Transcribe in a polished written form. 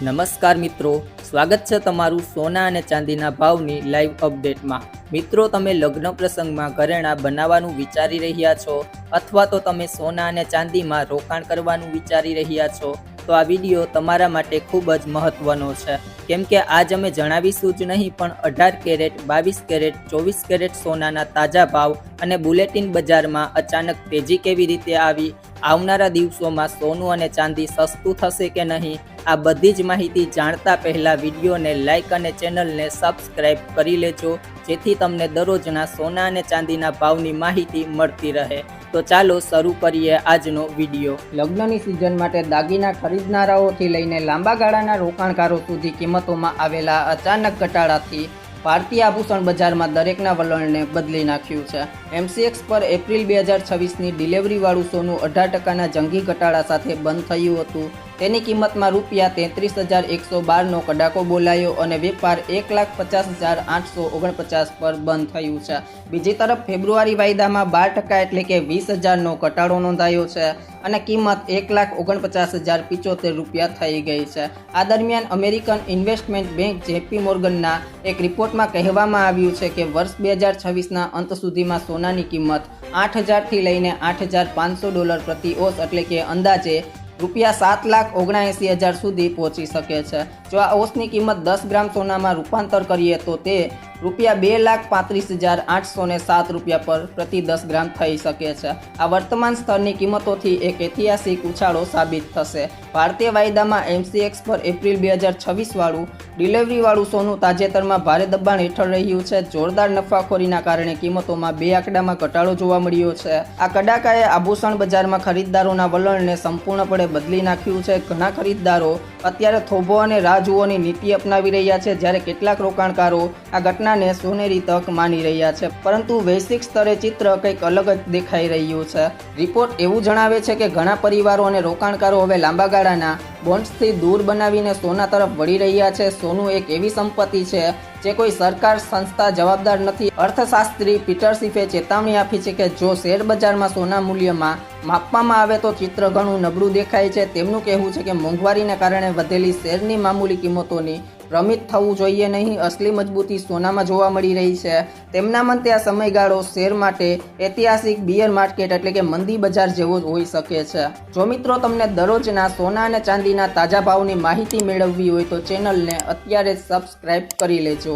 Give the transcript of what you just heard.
નમસ્કાર મિત્રો, સ્વાગત છે તમારું સોના અને ચાંદીના ભાવની લાઈવ અપડેટમાં। મિત્રો, તમે લગ્ન પ્રસંગમાં ઘરેણાં બનાવવાનું વિચારી રહ્યા છો અથવા તો તમે સોના અને ચાંદીમાં રોકાણ કરવાનું વિચારી રહ્યા છો તો આ વિડીયો તમારા માટે ખૂબ જ મહત્વનો છે, કેમ કે આજ અમે જણાવીશું જ નહીં પણ 18 કેરેટ, 22 કેરેટ, 24 કેરેટ સોનાના તાજા ભાવ અને બુલેટિન બજારમાં અચાનક તેજી કેવી રીતે આવી, આવનારા દિવસોમાં સોનું અને ચાંદી સસ્તું થશે કે નહીં, આ બધી જ માહિતી જાણતા પહેલા વિડીયોને લાઇક અને ચેનલને સબસ્ક્રાઇબ કરી લેજો, જેથી તમને દરરોજના સોના અને ચાંદીના ભાવની માહિતી મળતી રહે। તો ચાલો શરૂ કરીએ આજનો વિડીયો। લગ્નની સિઝન માટે દાગીના ખરીદનારાઓથી લઈને લાંબા ગાળાના રોકાણકારો સુધી કિંમતોમાં આવેલા અચાનક ઘટાડાથી ભારતીય આભૂષણ બજારમાં દરેકના વલણને બદલી નાખ્યું છે। MCX પર એપ્રિલ 2026ની ડિલિવરીવાળું સોનું 18%ના જંગી ઘટાડા સાથે બંધ થયું હતું। તેની કિંમતમાં ₹63,112નો કડાકો બોલાયો અને વેપાર 1,50,849 પર બંધ થયું છે। બીજી તરફ ફેબ્રુઆરી વાયદામાં 12% એટલે કે 20,000નો ઘટાડો નોંધાયો છે અને કિંમત ₹1,49,075 થઈ ગઈ છે। આ દરમિયાન અમેરિકન ઇન્વેસ્ટમેન્ટ બેંક JP મોર્ગનના એક રિપોર્ટમાં કહેવામાં આવ્યું છે કે વર્ષ 2026ના અંત સુધીમાં સોનાની કિંમત $8,000થી લઈને $8,500 પ્રતિ ઓસ એટલે કે અંદાજે ₹7,79,000 સુધી પહોંચી શકે છે। જો આ ઓસની કિંમત 10 ગ્રામ સોનામાં રૂપાંતર કરીએ તો તે ₹2,35,807 પર પ્રતિ 10 ગ્રામ થઈ શકે છે। આ વર્તમાન સ્તરની કિંમતોથી એક ઐતિહાસિક ઉછાળો સાબિત થશે। ભારતીય વાયદામાં MCX પર એપ્રિલ 2026 વાળું ડિલિવરીવાળું સોનું તાજેતરમાં ભારે દબાણ હેઠળ રહ્યું છે। જોરદાર નફાખોરીના કારણે કિંમતોમાં 2 આંકડામાં ઘટાડો જોવા મળ્યો છે। આ કડાકાએ આભૂષણ બજારમાં ખરીદદારોના વલણને સંપૂર્ણપણે બદલી નાખ્યું છે। ઘણા ખરીદદારો અત્યારે થોભો અને રાહ જુઓની નીતિ અપનાવી રહ્યા છે, જ્યારે કેટલાક રોકાણકારો આ ઘટનાને સોનેરી તક માની રહ્યા છે, પરંતુ વૈશ્વિક સ્તરે ચિત્ર કંઈક અલગ જ દેખાઈ રહ્યું છે। રિપોર્ટ એવું જણાવે છે કે ઘણા પરિવારો અને રોકાણકારો હવે લાંબા ગાળાના બોન્ડ્સથી દૂર બનાવીને સોના તરફ વળી રહ્યા છે। સોનું એક એવી સંપત્તિ છે જે કોઈ સરકાર સંસ્થા જવાબદાર નથી। અર્થશાસ્ત્રી પીટર સિફે ચેતવણી આપી છે કે જો શેર બજારમાં સોના મૂલ્યમાં માપવામાં આવે તો ચિત્ર ઘણું નબળું દેખાય છે। તેમનું કહેવું છે કે મોંઘવારીને કારણે વધેલી શેરની મામૂલી કિંમતોની ભ્રમિત થવું જોઈએ નહીં, અસલી મજબૂતી સોનામાં જોવા મળી રહી છે। તેમના મતે આ સમયગાળો શેર માટે ઐતિહાસિક બિયર માર્કેટ એટલે કે મંદી બજાર જેવો જ હોઈ શકે છે। જો મિત્રો તમને દરરોજના સોના અને ચાંદીના તાજા ભાવની માહિતી મેળવવી હોય તો ચેનલને અત્યારે જ સબસ્ક્રાઇબ કરી લેજો।